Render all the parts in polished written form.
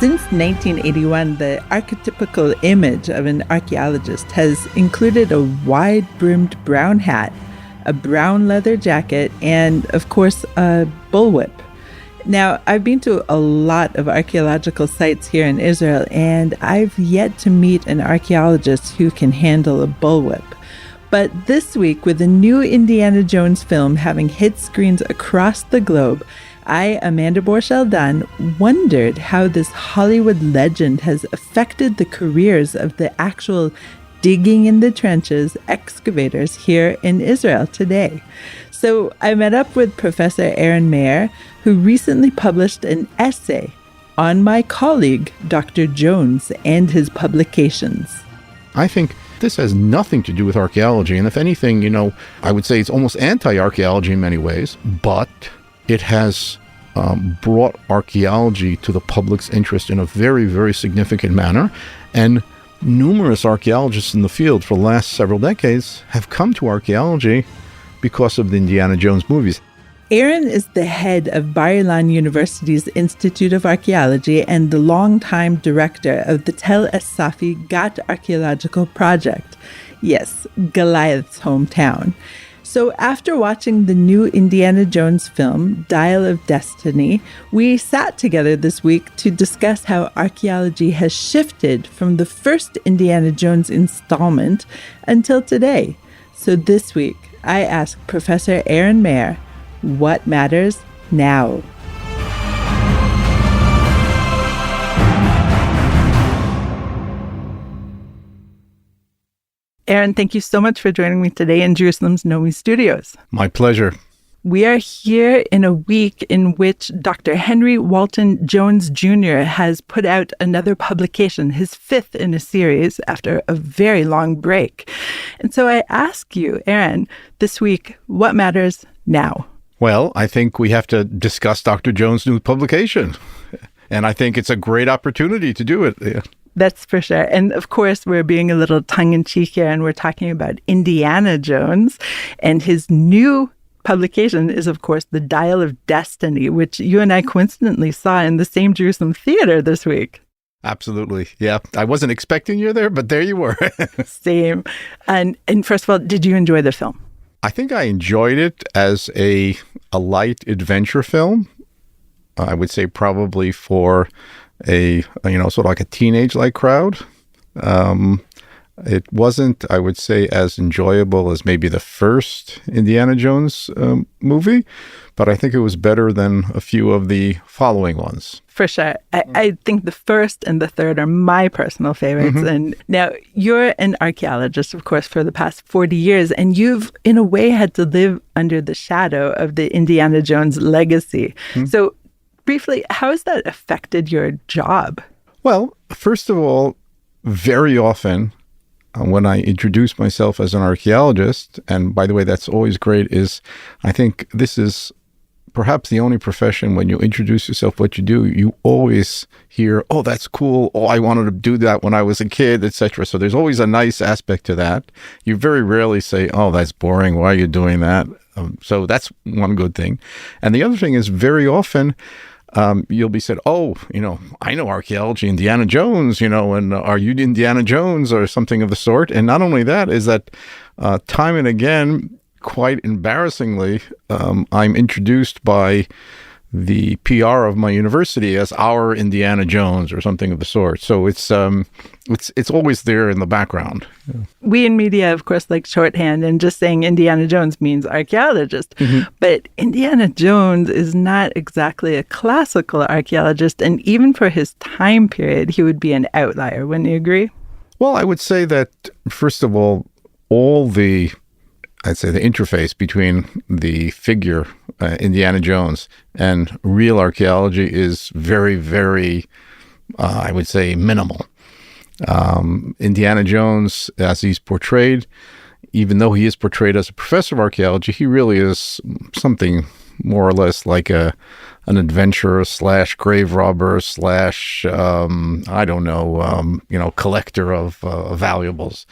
Since 1981, the archetypical image of an archaeologist has included a wide-brimmed brown hat, a brown leather jacket, and, of course, a bullwhip. Now, I've been to a lot of archaeological sites here in Israel, and I've yet to meet an archaeologist who can handle a bullwhip. But this week, with the new Indiana Jones film having hit screens across the globe, I, Amanda Borschel-Dunn, wondered how this Hollywood legend has affected the careers of the actual digging in the trenches excavators here in Israel today. So I met up with Professor Aren Maeir, who recently published an essay on my colleague, Dr. Jones, and his publications. I think this has nothing to do with archaeology. And if anything, I would say it's almost anti-archaeology in many ways, but it has brought archaeology to the public's interest in a very, very significant manner. And numerous archaeologists in the field for the last several decades have come to archaeology because of the Indiana Jones movies. Aren is the head of Bar-Ilan University's Institute of Archaeology and the longtime director of the es-Safi Gath Archaeological Project. Yes, Goliath's hometown. So after watching the new Indiana Jones film, Dial of Destiny, we sat together this week to discuss how archaeology has shifted from the first Indiana Jones installment until today. So this week, I asked Professor Aren Maeir, what matters now? Aren, thank you so much for joining me today in Jerusalem's Nomi Studios. My pleasure. We are here in a week in which Dr. Henry Walton Jones Jr. has put out another publication, his fifth in a series after a very long break. And so I ask you, Aren, this week, what matters now? Well, I think we have to discuss Dr. Jones' new publication. And I think it's a great opportunity to do it. Yeah. That's for sure. And of course, we're being a little tongue-in-cheek here, and we're talking about Indiana Jones. And his new publication is, of course, The Dial of Destiny, which you and I coincidentally saw in the same Jerusalem theater this week. Absolutely. Yeah. I wasn't expecting you there, but there you were. Same. And first of all, did you enjoy the film? I think I enjoyed it as a light adventure film. I would say probably for a, sort of like a teenage-like crowd. It wasn't, I would say, as enjoyable as maybe the first Indiana Jones movie, but I think it was better than a few of the following ones. For sure. I think the first and the third are my personal favorites. Mm-hmm. And now you're an archaeologist, of course, for the past 40 years, and you've, in a way, had to live under the shadow of the Indiana Jones legacy. Mm-hmm. So briefly, how has that affected your job? Well, first of all, very often when I introduce myself as an archaeologist, and by the way, that's always great, is I think this is perhaps the only profession when you introduce yourself, what you do, you always hear, oh, that's cool. Oh, I wanted to do that when I was a kid, etc. So there's always a nice aspect to that. You very rarely say, oh, that's boring. Why are you doing that? So that's one good thing. And the other thing is very often you'll be said, oh, I know archaeology, Indiana Jones, and are you Indiana Jones or something of the sort? And not only that, is that time and again, quite embarrassingly, I'm introduced by the PR of my university as our Indiana Jones or something of the sort. So it's always there in the background. Yeah. We in media, of course, like shorthand, and just saying Indiana Jones means archaeologist. Mm-hmm. But Indiana Jones is not exactly a classical archaeologist. And even for his time period, he would be an outlier. Wouldn't you agree? Well, I would say that, first of all I'd say the interface between the figure, Indiana Jones, and real archaeology is very, very, I would say, minimal. Indiana Jones, as he's portrayed, even though he is portrayed as a professor of archaeology, he really is something more or less like an adventurer / grave robber / collector of valuables.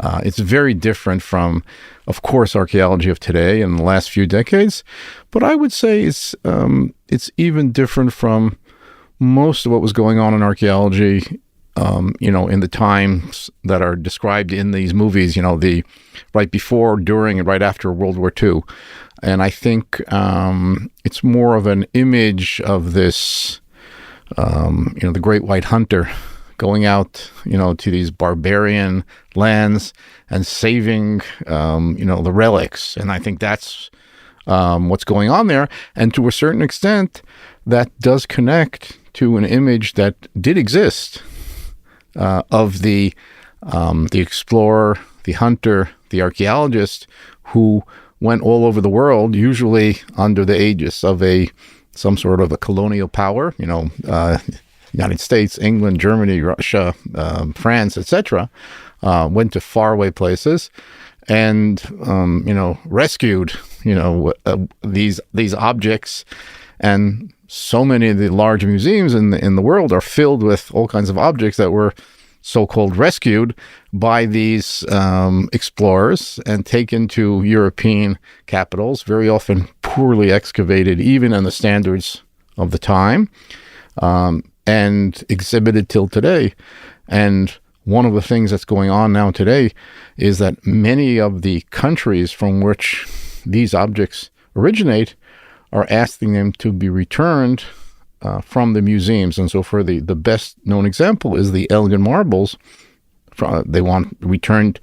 It's very different from, of course, archaeology of today in the last few decades, but I would say it's even different from most of what was going on in archaeology, in the times that are described in these movies, the right before, during, and right after World War II. And I think it's more of an image of this, the great white hunter going out, to these barbarian lands and saving, the relics. And I think that's what's going on there. And to a certain extent, that does connect to an image that did exist of the explorer, the hunter, the archaeologist who went all over the world, usually under the aegis of some sort of a colonial power, United States, England, Germany, Russia, France, etc., went to faraway places and, rescued, these objects. And so many of the large museums in the world are filled with all kinds of objects that were so-called rescued by these explorers and taken to European capitals, very often poorly excavated, even in the standards of the time, and exhibited till today. And one of the things that's going on now today is that many of the countries from which these objects originate are asking them to be returned from the museums. And so for the best known example is the Elgin marbles. They want returned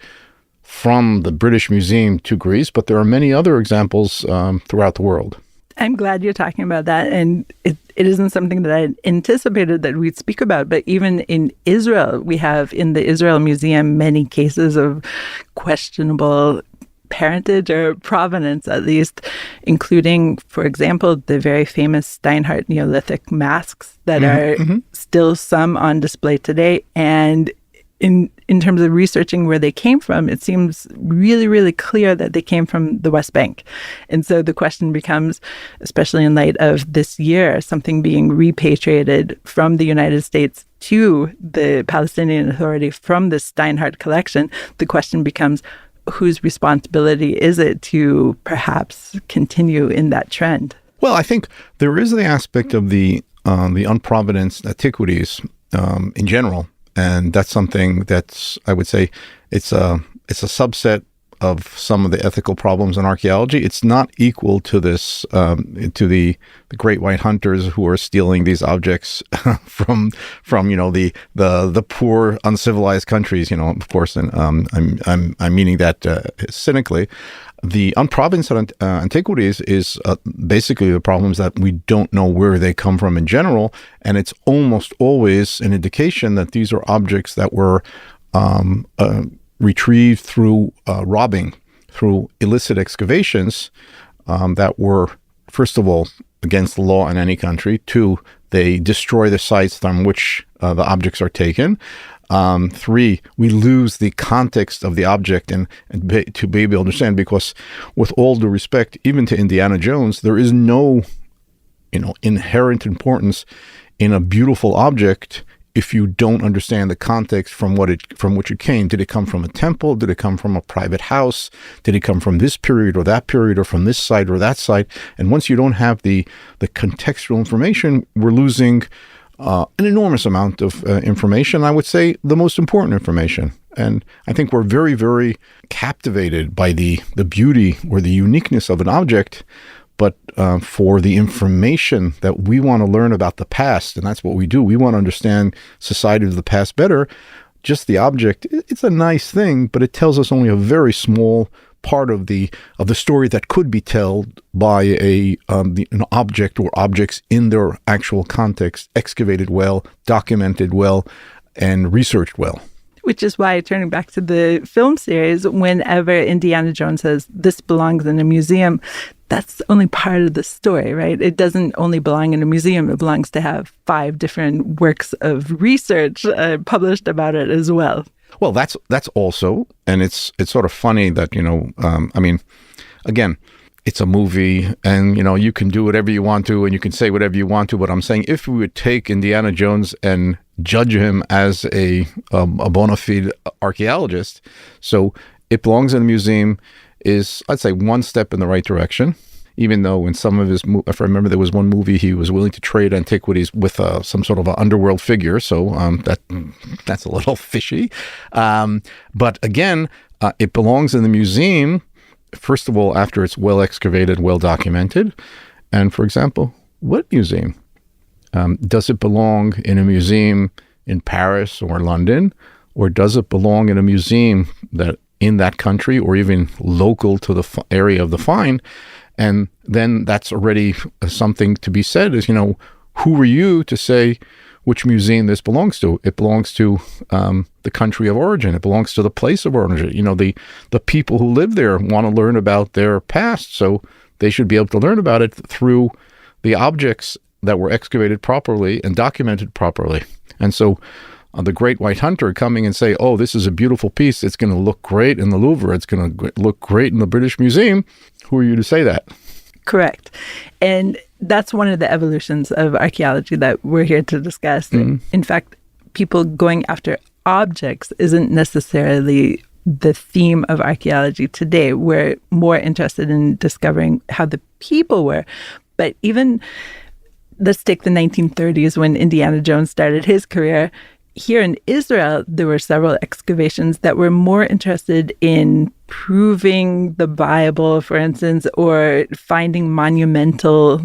from the British Museum to Greece, but there are many other examples throughout the world. I'm glad you're talking about that. And it isn't something that I anticipated that we'd speak about. But even in Israel, we have in the Israel Museum many cases of questionable parentage or provenance, at least, including, for example, the very famous Steinhardt Neolithic masks that are still some on display today. And in terms of researching where they came from, it seems really, really clear that they came from the West Bank. And so the question becomes, especially in light of this year, something being repatriated from the United States to the Palestinian Authority from the Steinhardt collection, the question becomes, whose responsibility is it to perhaps continue in that trend? Well, I think there is the aspect of the unprovenance antiquities in general. And that's something that's, I would say, it's a subset of some of the ethical problems in archaeology. It's not equal to this, to the great white hunters who are stealing these objects from the poor, uncivilized countries. Of course, and I'm meaning that cynically. The unprovenance antiquities is basically the problems that we don't know where they come from in general, and it's almost always an indication that these are objects that were retrieved through robbing, through illicit excavations that were, first of all, against the law in any country. Two, they destroy the sites from which the objects are taken. Three, we lose the context of the object and to be able to understand, because with all due respect, even to Indiana Jones, there is no, inherent importance in a beautiful object if you don't understand the context from which it came. Did it come from a temple? Did it come from a private house? Did it come from this period or that period, or from this site or that site? And once you don't have the contextual information, we're losing an enormous amount of information. I would say the most important information. And I think we're very, very captivated by the beauty or the uniqueness of an object. But for the information that we want to learn about the past, and that's what we do, we want to understand society of the past better. Just the object, it's a nice thing, but it tells us only a very small part of the story that could be told by an object or objects in their actual context, excavated well, documented well, and researched well. Which is why, turning back to the film series, whenever Indiana Jones says this belongs in a museum, that's only part of the story, right? It doesn't only belong in a museum. It belongs to have 5 different works of research published about it as well. Well, that's also, and it's sort of funny that, again, it's a movie, and, you can do whatever you want to, and you can say whatever you want to. But I'm saying, if we would take Indiana Jones and judge him as a bona fide archaeologist, so it belongs in a museum is, I'd say, one step in the right direction. even though in some of his, if I remember, there was one movie he was willing to trade antiquities with some sort of an underworld figure. So that's a little fishy. But again, it belongs in the museum, first of all, after it's well excavated, well documented. And for example, what museum? Does it belong in a museum in Paris or London, or does it belong in a museum that in that country or even local to the area of the find? And then that's already something to be said is, who are you to say which museum this belongs to? It belongs to the country of origin. It belongs to the place of origin. The people who live there want to learn about their past, so they should be able to learn about it through the objects that were excavated properly and documented properly. And so the great white hunter coming and say, oh, this is a beautiful piece. It's going to look great in the Louvre. It's going to look great in the British Museum. Who are you to say that? Correct. And that's one of the evolutions of archaeology that we're here to discuss. Mm-hmm. In fact, people going after objects isn't necessarily the theme of archaeology today. We're more interested in discovering how the people were. But even, let's take the 1930s when Indiana Jones started his career. Here in Israel, there were several excavations that were more interested in proving the Bible, for instance, or finding monumental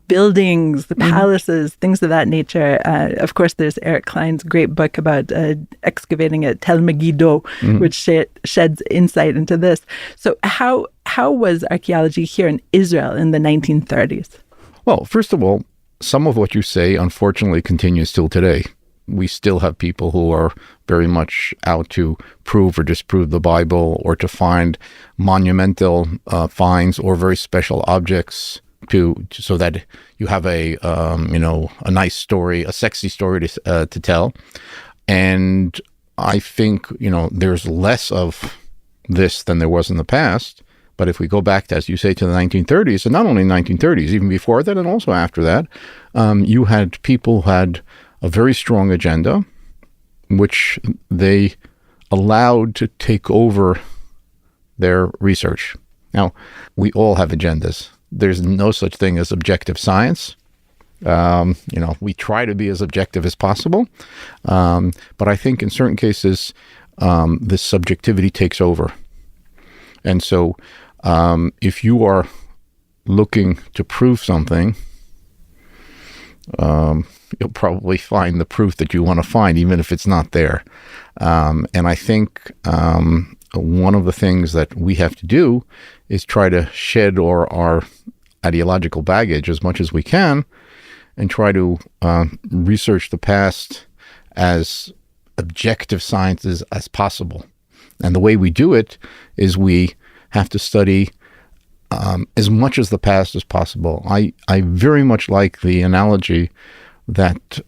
buildings, the palaces, things of that nature. Of course, there's Eric Klein's great book about excavating at Tel Megiddo, which sheds insight into this. So how was archaeology here in Israel in the 1930s? Well, first of all, some of what you say, unfortunately, continues till today. We still have people who are very much out to prove or disprove the Bible or to find monumental finds or very special objects so that you have a nice story, a sexy story to tell. And I think, there's less of this than there was in the past. But if we go back, as you say, to the 1930s, and not only 1930s, even before that and also after that, you had people who had a very strong agenda, which they allowed to take over their research. Now, we all have agendas. There's no such thing as objective science. We try to be as objective as possible. But I think in certain cases, this subjectivity takes over. And so if you are looking to prove something, you'll probably find the proof that you want to find, even if it's not there. And I think one of the things that we have to do is try to shed our ideological baggage as much as we can and try to research the past as objective sciences as possible. And the way we do it is we have to study as much as the past as possible. I very much like the analogy that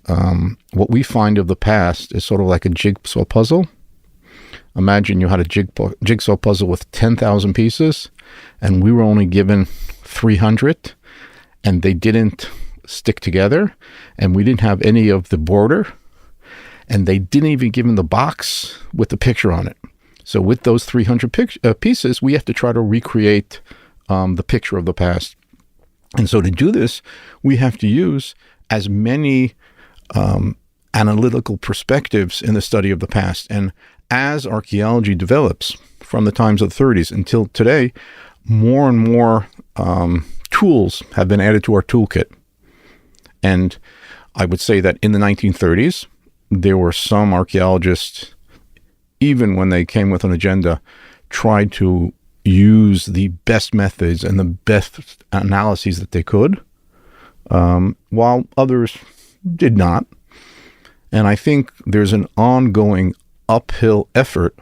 what we find of the past is sort of like a jigsaw puzzle. Imagine you had a jigsaw puzzle with 10,000 pieces, and we were only given 300, and they didn't stick together, and we didn't have any of the border, and they didn't even give him the box with the picture on it. So with those 300 pieces, we have to try to recreate the picture of the past. And so to do this, we have to use as many analytical perspectives in the study of the past. And as archaeology develops from the times of the 30s until today, more and more tools have been added to our toolkit. And I would say that in the 1930s, there were some archaeologists, even when they came with an agenda, tried to use the best methods and the best analyses that they could, while others did not. And I think there's an ongoing uphill effort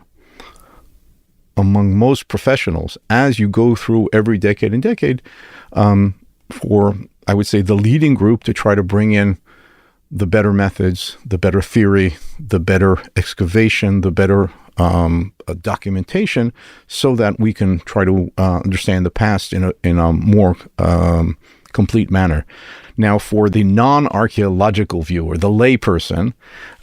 among most professionals as you go through every decade and decade for, I would say, the leading group to try to bring in the better methods, the better theory, the better excavation, the better documentation, so that we can try to understand the past in a more complete manner. Now, for the non-archaeological viewer, the layperson,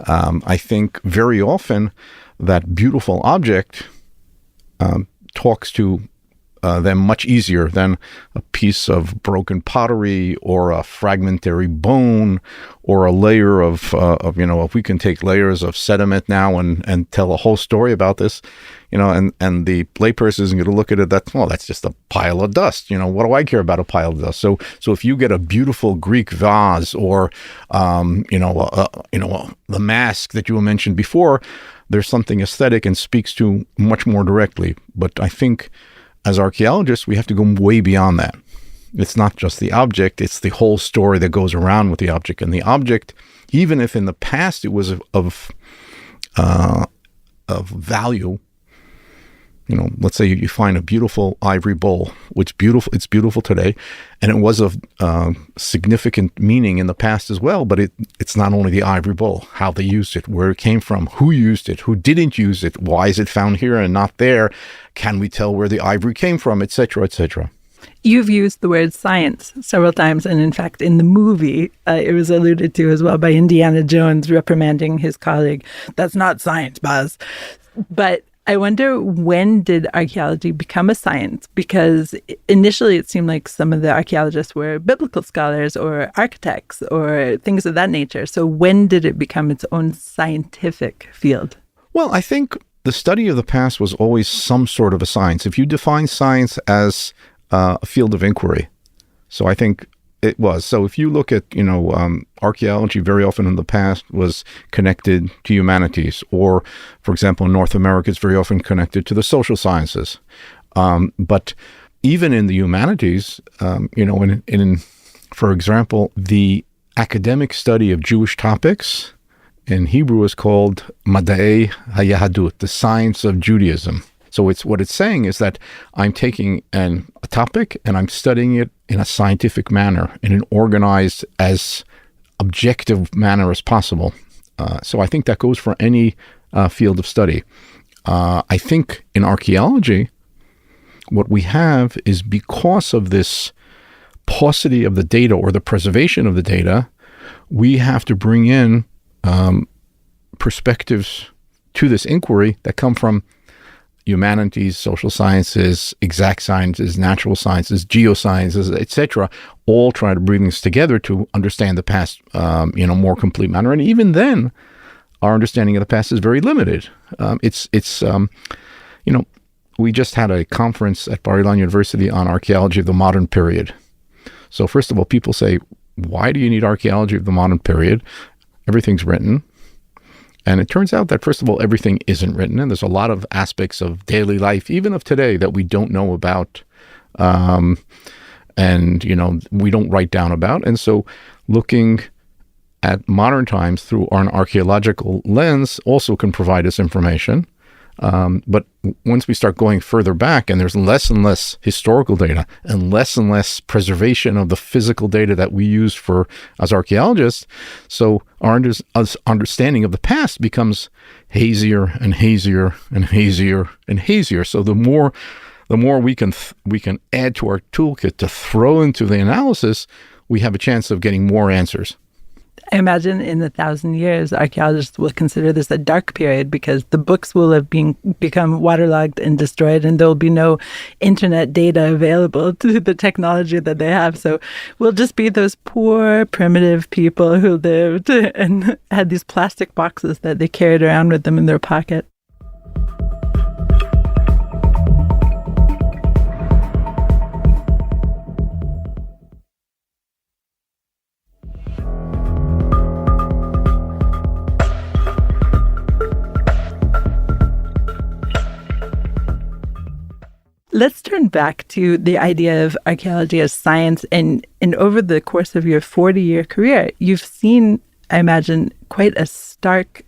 I think very often that beautiful object talks to them much easier than a piece of broken pottery or a fragmentary bone or a layer of if we can take layers of sediment now and tell a whole story about this, and the layperson is going to look at it, that's just a pile of dust. What do I care about a pile of dust? So if you get a beautiful Greek vase or, the mask that you mentioned before, there's something aesthetic and speaks to much more directly. But I think as archaeologists, we have to go way beyond that. It's not just the object, it's the whole story that goes around with the object. And the object, even if in the past it was of value, let's say you find a beautiful ivory bowl, it's beautiful today, and it was of significant meaning in the past as well, but it's not only the ivory bowl, how they used it, where it came from, who used it, who didn't use it, why is it found here and not there, can we tell where the ivory came from, etc., etc. You've used the word science several times, and in fact, in the movie, it was alluded to as well by Indiana Jones reprimanding his colleague. That's not science, Buzz. But I wonder, when did archaeology become a science? Because initially it seemed like some of the archaeologists were biblical scholars or architects or things of that nature. So when did it become its own scientific field? Well, I think the study of the past was always some sort of a science. If you define science as a field of inquiry, so I think it was. So if you look at, archaeology very often in the past was connected to humanities, or, for example, in North America, it's very often connected to the social sciences. But even in the humanities, for example, the academic study of Jewish topics in Hebrew is called Mada'ei HaYahadut, the science of Judaism. So what it's saying is that I'm taking a topic and I'm studying it in a scientific manner, in an organized, as objective manner as possible. So I think that goes for any field of study. I think in archaeology, what we have is, because of this paucity of the data or the preservation of the data, we have to bring in perspectives to this inquiry that come from humanities, social sciences, exact sciences, natural sciences, geosciences, etc., all try to bring this together to understand the past in a more complete manner. And even then, our understanding of the past is very limited. We just had a conference at Bar-Ilan University on archaeology of the modern period. So first of all, people say, why do you need archaeology of the modern period? Everything's written. And it turns out that, first of all, everything isn't written. And there's a lot of aspects of daily life, even of today, that we don't know about. We don't write down about. And so looking at modern times through an archaeological lens also can provide us information. But once we start going further back, and there's less and less historical data and less preservation of the physical data that we use as archaeologists, so our understanding of the past becomes hazier and hazier and hazier and hazier. So the more we can add to our toolkit to throw into the analysis, we have a chance of getting more answers. I imagine in 1,000 years, archaeologists will consider this a dark period, because the books will have become waterlogged and destroyed, and there will be no internet data available to the technology that they have. So we'll just be those poor, primitive people who lived and had these plastic boxes that they carried around with them in their pocket. Let's turn back to the idea of archaeology as science. And over the course of your 40-year career, you've seen, I imagine, quite a stark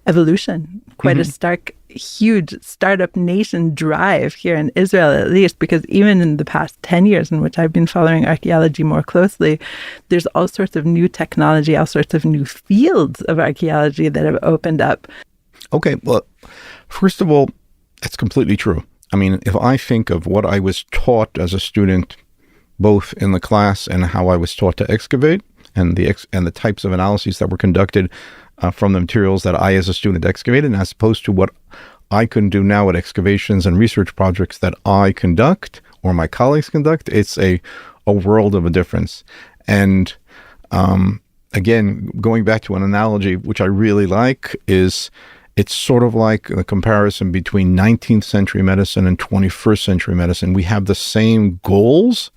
evolution, quite a stark, huge startup nation drive here in Israel, at least, because even in the past 10 years in which I've been following archaeology more closely, there's all sorts of new technology, all sorts of new fields of archaeology that have opened up. Okay, well, first of all, that's completely true. I mean, if I think of what I was taught as a student, both in the class and how I was taught to excavate, and the types of analyses that were conducted from the materials that I as a student excavated, as opposed to what I can do now at excavations and research projects that I conduct or my colleagues conduct, it's a world of a difference. And again, going back to an analogy, which I really like, is it's sort of like a comparison between 19th century medicine and 21st century medicine. We have the same goals,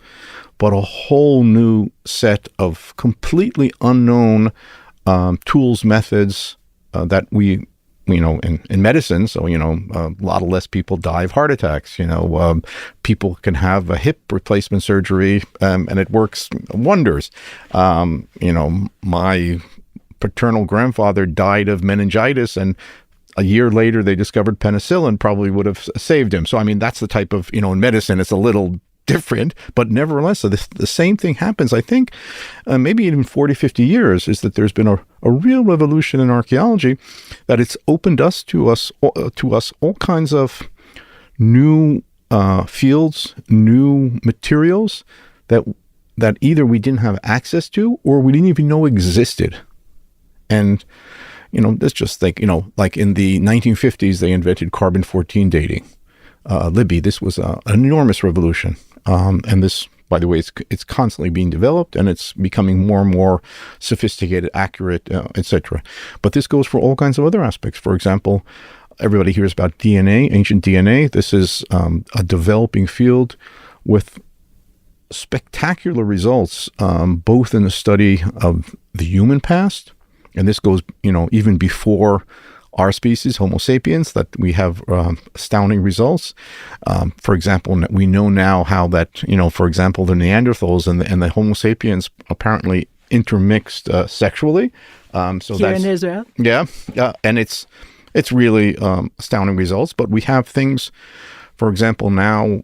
but a whole new set of completely unknown tools, methods that we, in medicine. So, a lot of less people die of heart attacks. People can have a hip replacement surgery and it works wonders. My paternal grandfather died of meningitis, and a year later they discovered penicillin, probably would have saved him. So, I mean, that's the type of, in medicine, it's a little different, but nevertheless, so the same thing happens. I think maybe even 40, 50 years is that there's been a real revolution in archaeology, that it's opened to us all kinds of new fields, new materials that either we didn't have access to or we didn't even know existed. And let's just think, like in the 1950s, they invented carbon-14 dating. Libby, this was an enormous revolution. And this, by the way, it's constantly being developed, and it's becoming more and more sophisticated, accurate, etc. But this goes for all kinds of other aspects. For example, everybody hears about DNA, ancient DNA. This is a developing field with spectacular results, both in the study of the human past, and this goes, even before our species, Homo sapiens, that we have astounding results. For example, we know now how that, for example, the Neanderthals and the Homo sapiens apparently intermixed sexually. So here in Israel? Yeah. And it's really astounding results. But we have things, for example, now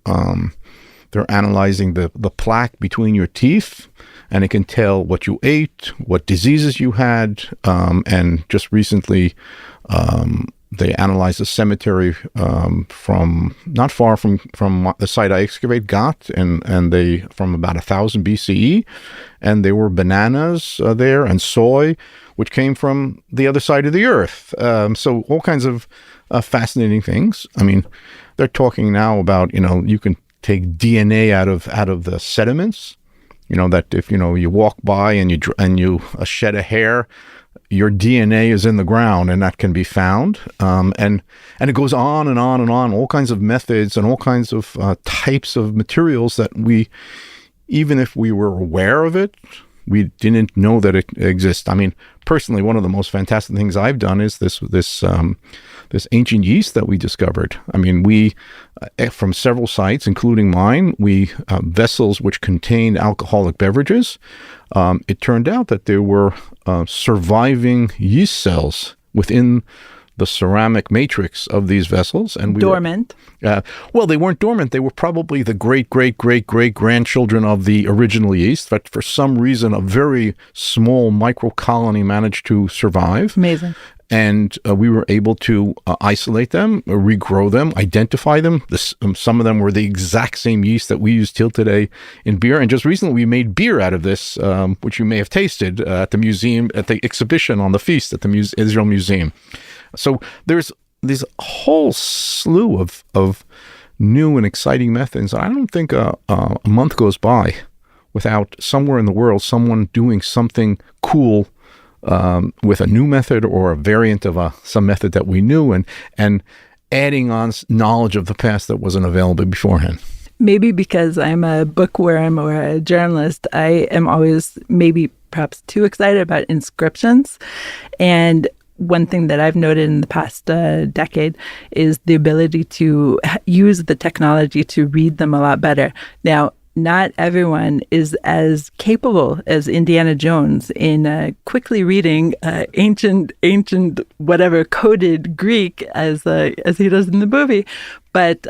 they're analyzing the plaque between your teeth, and it can tell what you ate, what diseases you had, and just recently they analyzed a cemetery from not far from the site I excavate, Gath, and they from about 1000 BCE, and there were bananas there and soy, which came from the other side of the earth. So all kinds of fascinating things. I mean, they're talking now about you can take DNA out of the sediments. That if you walk by and you shed a hair, your DNA is in the ground, and that can be found. And it goes on and on and on, all kinds of methods and all kinds of types of materials that we, even if we were aware of it, we didn't know that it exists. I mean, personally, one of the most fantastic things I've done is this ancient yeast that we discovered. I mean, we, from several sites, including mine, vessels which contained alcoholic beverages. It turned out that there were surviving yeast cells within the ceramic matrix of these vessels. And dormant? Well, they weren't dormant. They were probably the great-great-great-great-grandchildren of the original yeast, but for some reason, a very small microcolony managed to survive. Amazing. And we were able to isolate them, regrow them, identify them. Some of them were the exact same yeast that we use till today in beer. And just recently, we made beer out of this, which you may have tasted at the museum, at the exhibition on the feast at the Israel Museum. So there's this whole slew of new and exciting methods. I don't think a month goes by without somewhere in the world someone doing something cool with a new method or a variant of some method that we knew, and adding on knowledge of the past that wasn't available beforehand. Maybe because I'm a bookworm or a journalist, I am always perhaps too excited about inscriptions. And one thing that I've noted in the past decade is the ability to use the technology to read them a lot better. Now, not everyone is as capable as Indiana Jones in quickly reading ancient whatever coded Greek as he does in the movie, but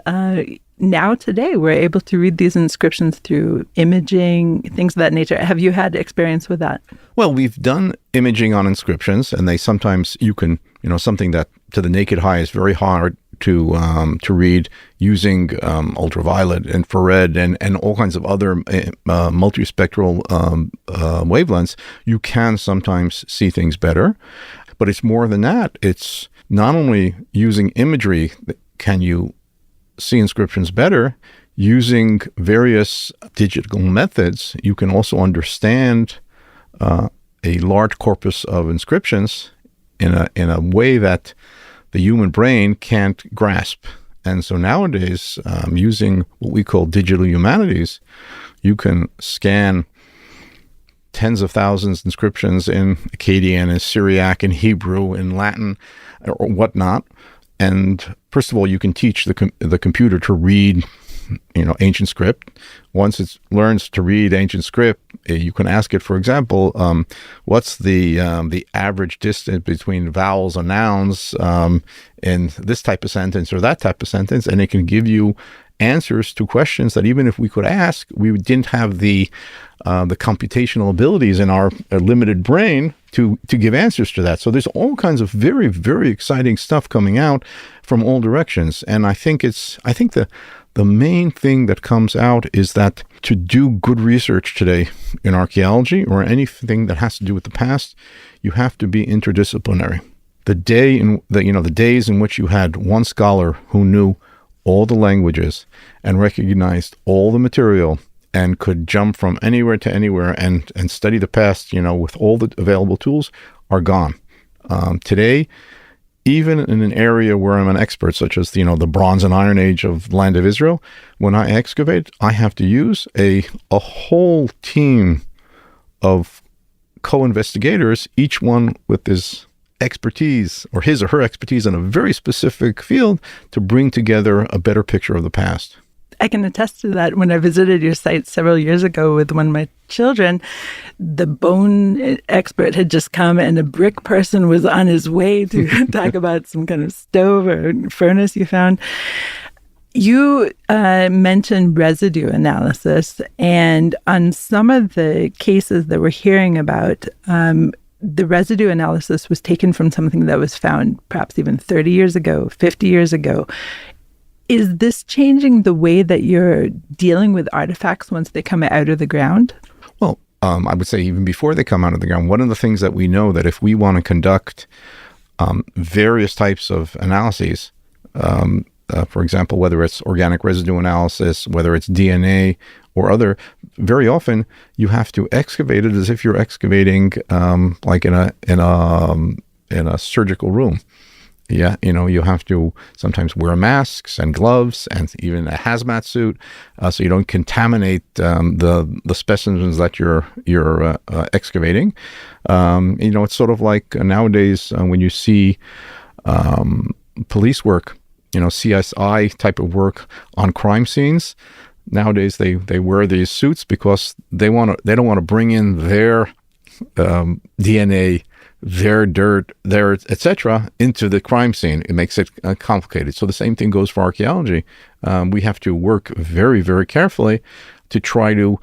now today we're able to read these inscriptions through imaging, things of that nature. Have you had experience with that? Well, we've done imaging on inscriptions, and they sometimes you can something that to the naked eye is very hard to read using ultraviolet, infrared, and all kinds of other multispectral wavelengths. You can sometimes see things better, but it's more than that. It's not only using imagery can you see inscriptions better, using various digital methods, you can also understand a large corpus of inscriptions in a way that the human brain can't grasp. And so nowadays, using what we call digital humanities, you can scan tens of thousands of inscriptions in Akkadian, in Syriac, in Hebrew, in Latin, or whatnot. And first of all, you can teach the computer to read, ancient script. Once it learns to read ancient script, you can ask it, for example, what's the average distance between vowels and nouns in this type of sentence or that type of sentence, and it can give you answers to questions that even if we could ask, we didn't have the computational abilities in our limited brain to give answers to that. So there's all kinds of very, very exciting stuff coming out from all directions. And I think the main thing that comes out is that to do good research today in archaeology or anything that has to do with the past, you have to be interdisciplinary. The days in which you had one scholar who knew all the languages and recognized all the material and could jump from anywhere to anywhere and study the past, with all the available tools, are gone. Today, even in an area where I'm an expert, such as, the Bronze and Iron Age of the land of Israel, when I excavate, I have to use a whole team of co-investigators, each one with his expertise or his or her expertise in a very specific field to bring together a better picture of the past. I can attest to that. When I visited your site several years ago with one of my children, the bone expert had just come and a brick person was on his way to talk about some kind of stove or furnace you found. You mentioned residue analysis, and on some of the cases that we're hearing about, the residue analysis was taken from something that was found perhaps even 30 years ago, 50 years ago. Is this changing the way that you're dealing with artifacts once they come out of the ground? Well, I would say even before they come out of the ground, one of the things that we know that if we want to conduct various types of analyses, for example, whether it's organic residue analysis, whether it's DNA or other, very often you have to excavate it as if you're excavating like in a surgical room. Yeah, you have to sometimes wear masks and gloves and even a hazmat suit so you don't contaminate the specimens that you're excavating. It's sort of like nowadays when you see police work, CSI type of work on crime scenes. Nowadays they wear these suits because they don't want to bring in their DNA, their dirt, their etc. into the crime scene. It makes it complicated. So the same thing goes for archaeology. We have to work very, very carefully to try to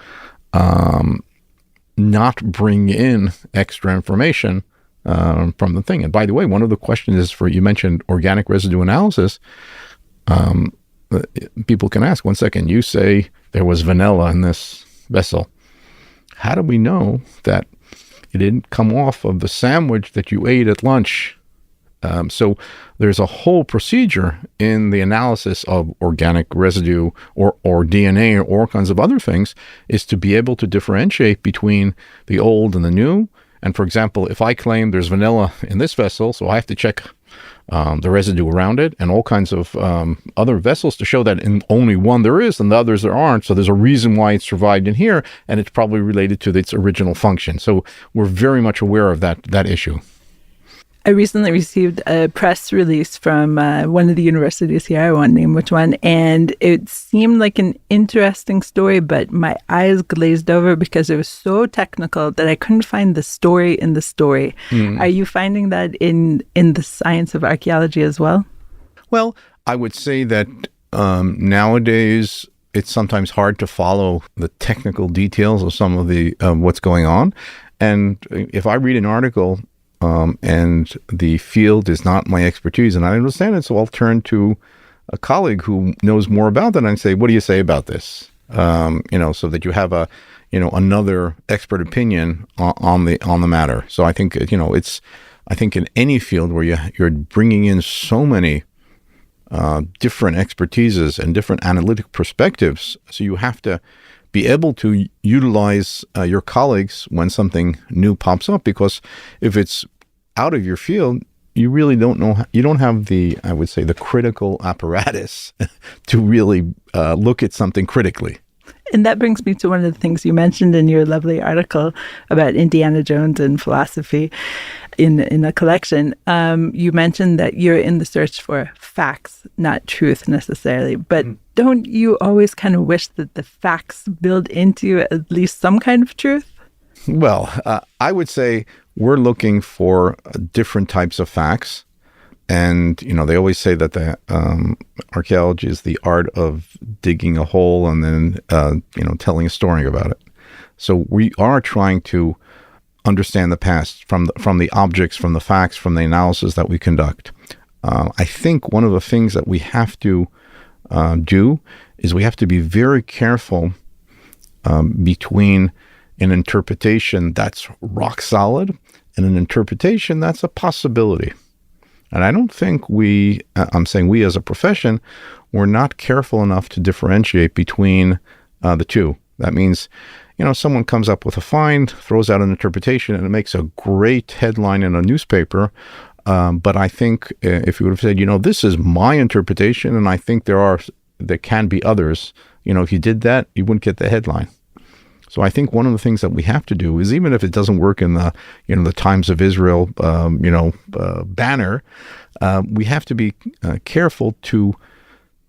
not bring in extra information from the thing. And by the way, one of the questions is you mentioned organic residue analysis. People can ask, one second, you say there was vanilla in this vessel. How do we know that it didn't come off of the sandwich that you ate at lunch? So there's a whole procedure in the analysis of organic residue or DNA or all kinds of other things, is to be able to differentiate between the old and the new. And for example, if I claim there's vanilla in this vessel, so I have to check the residue around it and all kinds of other vessels to show that in only one there is and the others there aren't. So there's a reason why it survived in here, and it's probably related to its original function. So we're very much aware of that issue. I recently received a press release from one of the universities here, I won't name which one, and it seemed like an interesting story, but my eyes glazed over because it was so technical that I couldn't find the story in the story. Are you finding that in the science of archaeology as well? Well, I would say that nowadays it's sometimes hard to follow the technical details of some of the what's going on. And if I read an article and the field is not my expertise and I understand it, so I'll turn to a colleague who knows more about that and say, what do you say about this? So that you have another expert opinion on the matter. So I think, it's I think in any field where you're bringing in so many different expertises and different analytic perspectives, so you have to be able to utilize your colleagues when something new pops up, because if it's out of your field, you really don't know, you don't have the, I would say, the critical apparatus to really look at something critically. And that brings me to one of the things you mentioned in your lovely article about Indiana Jones and philosophy in a collection. You mentioned that you're in the search for facts, not truth necessarily. But don't you always kind of wish that the facts build into at least some kind of truth? Well, I would say we're looking for different types of facts. And, they always say that the archaeology is the art of digging a hole and then, telling a story about it. So we are trying to understand the past from the objects, from the facts, from the analysis that we conduct. I think one of the things that we have to do is we have to be very careful between an interpretation that's rock solid and an interpretation that's a possibility. And I don't think I'm saying we as a profession, we're not careful enough to differentiate between the two. That means, someone comes up with a find, throws out an interpretation, and it makes a great headline in a newspaper. But I think if you would have said, this is my interpretation, and I think there can be others, if you did that, you wouldn't get the headline. So I think one of the things that we have to do is, even if it doesn't work in the, the Times of Israel, banner, we have to be careful to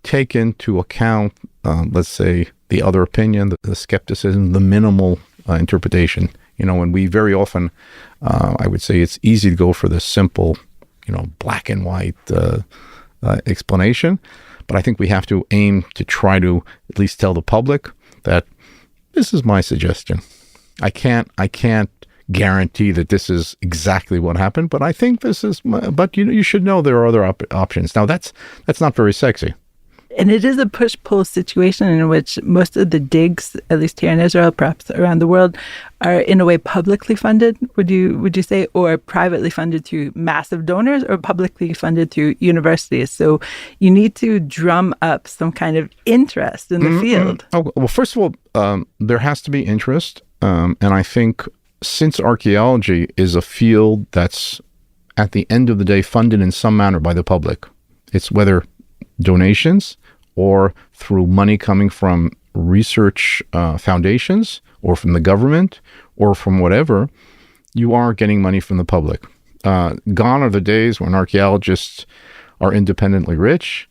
take into account, let's say, the other opinion, the skepticism, the minimal interpretation. And we very often, I would say, it's easy to go for the simple, black and white explanation. But I think we have to aim to try to at least tell the public that this is my suggestion. I can't guarantee that this is exactly what happened, but I think this is. But you should know there are other options. Now that's not very sexy. And it is a push-pull situation in which most of the digs, at least here in Israel, perhaps around the world, are in a way publicly funded, would you say, or privately funded through massive donors, or publicly funded through universities. So you need to drum up some kind of interest in the field. Oh, well, first of all, there has to be interest. And I think since archaeology is a field that's, at the end of the day, funded in some manner by the public, it's whether donations or through money coming from research foundations or from the government or from whatever, you are getting money from the public. Gone are the days when archaeologists are independently rich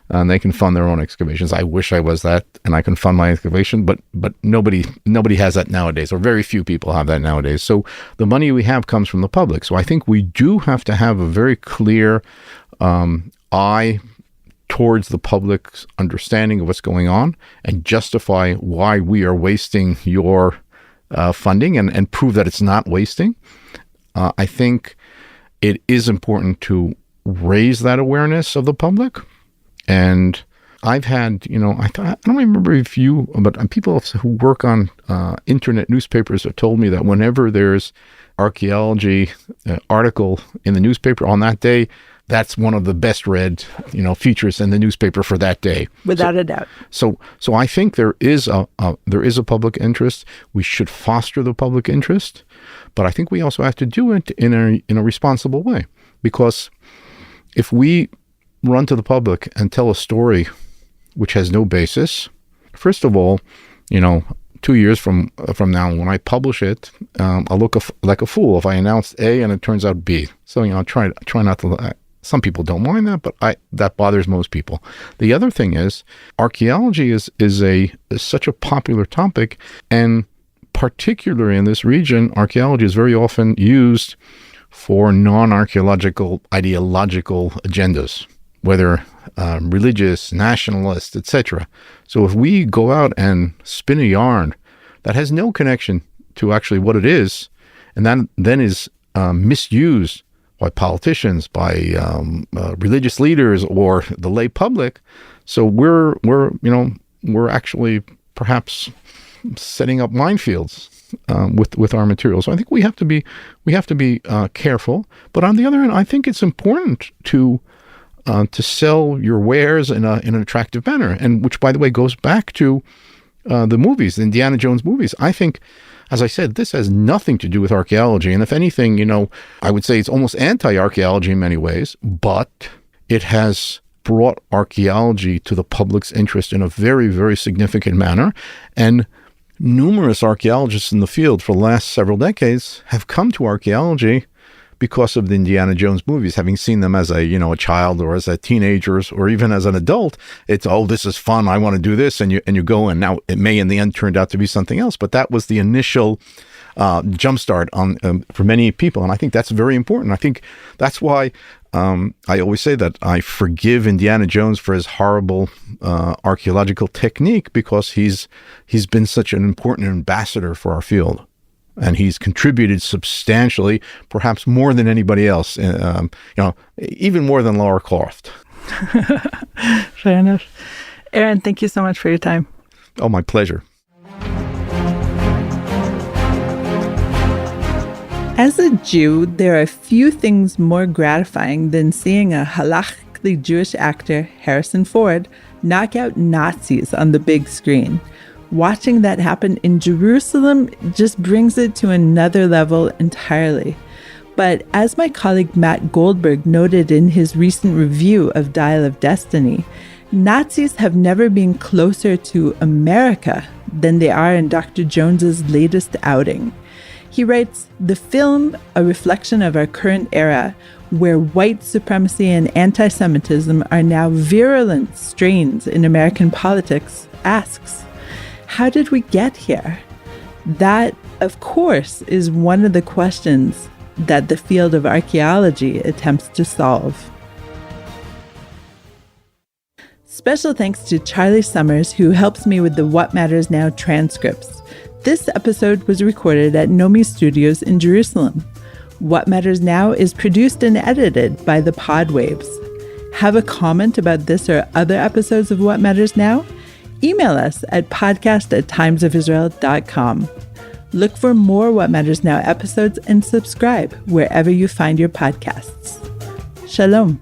and they can fund their own excavations. I wish I was that and I can fund my excavation, but nobody has that nowadays, or very few people have that nowadays. So the money we have comes from the public. So I think we do have to have a very clear eye towards the public's understanding of what's going on and justify why we are wasting your funding and prove that it's not wasting. I think it is important to raise that awareness of the public. And I've had, I don't remember if but people who work on internet newspapers have told me that whenever there's archaeology article in the newspaper on that day, that's one of the best read, features in the newspaper for that day. Without a doubt. So I think there is a public interest. We should foster the public interest, but I think we also have to do it in a responsible way, because if we run to the public and tell a story which has no basis, first of all, 2 years from now, when I publish it, I'll look like a fool if I announced A and it turns out B. So try not to. Some people don't mind that, but that bothers most people. The other thing is, archaeology is such a popular topic, and particularly in this region, archaeology is very often used for non-archaeological ideological agendas, whether religious, nationalist, etc. So if we go out and spin a yarn that has no connection to actually what it is, and that then is misused by politicians, by religious leaders, or the lay public, so we're actually perhaps setting up minefields. with our materials. So I think we have to be careful. But on the other hand, I think it's important to sell your wares in an attractive manner, and which, by the way, goes back to the movies, the Indiana Jones movies. I think, as I said, this has nothing to do with archaeology. And if anything, I would say it's almost anti-archaeology in many ways, but it has brought archaeology to the public's interest in a very, very significant manner. And numerous archaeologists in the field for the last several decades have come to archaeology because of the Indiana Jones movies, having seen them as a child or as a teenager or even as an adult. It's, oh, this is fun, I want to do this, and you go, and now it may in the end turned out to be something else. But that was the initial jumpstart for many people, and I think that's very important. I think that's why I always say that I forgive Indiana Jones for his horrible archaeological technique, because he's been such an important ambassador for our field. And he's contributed substantially, perhaps more than anybody else, even more than Laura Croft. Fair enough. Aren, thank you so much for your time. Oh, my pleasure. As a Jew, there are few things more gratifying than seeing a halachically Jewish actor, Harrison Ford, knock out Nazis on the big screen. Watching that happen in Jerusalem just brings it to another level entirely. But as my colleague Matt Goldberg noted in his recent review of Dial of Destiny, Nazis have never been closer to America than they are in Dr. Jones's latest outing. He writes, "The film, a reflection of our current era, where white supremacy and anti-Semitism are now virulent strains in American politics, asks, how did we get here? That, of course, is one of the questions that the field of archaeology attempts to solve." Special thanks to Charlie Summers, who helps me with the What Matters Now transcripts. This episode was recorded at Nomi Studios in Jerusalem. What Matters Now is produced and edited by the Podwaves. Have a comment about this or other episodes of What Matters Now? Email us at podcast@timesofisrael.com. Look for more What Matters Now episodes and subscribe wherever you find your podcasts. Shalom.